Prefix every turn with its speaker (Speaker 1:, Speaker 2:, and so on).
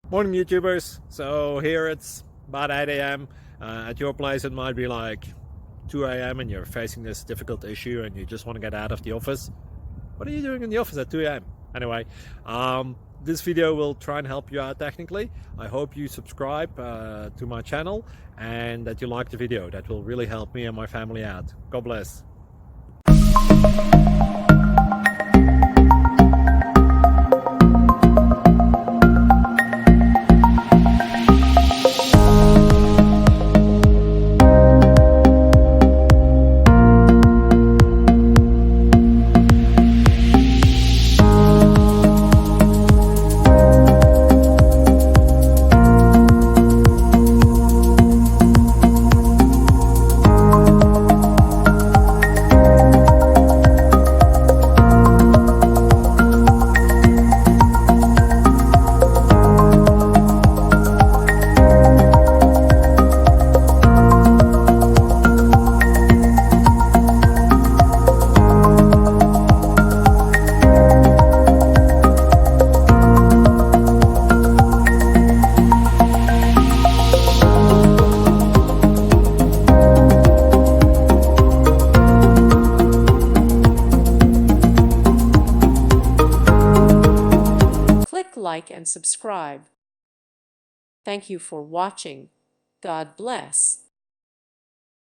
Speaker 1: Morning YouTubers. So here it's about 8 a.m. At your place it might be like 2 a.m. and you're facing this difficult issue and you just want to get out of the office. What are you doing in the office at 2 a.m.? Anyway, this video will try and help you out technically. I hope you subscribe to my channel and that you like the video. That will really help me and my family out. God bless.
Speaker 2: Click like and subscribe. Thank you for watching. God bless.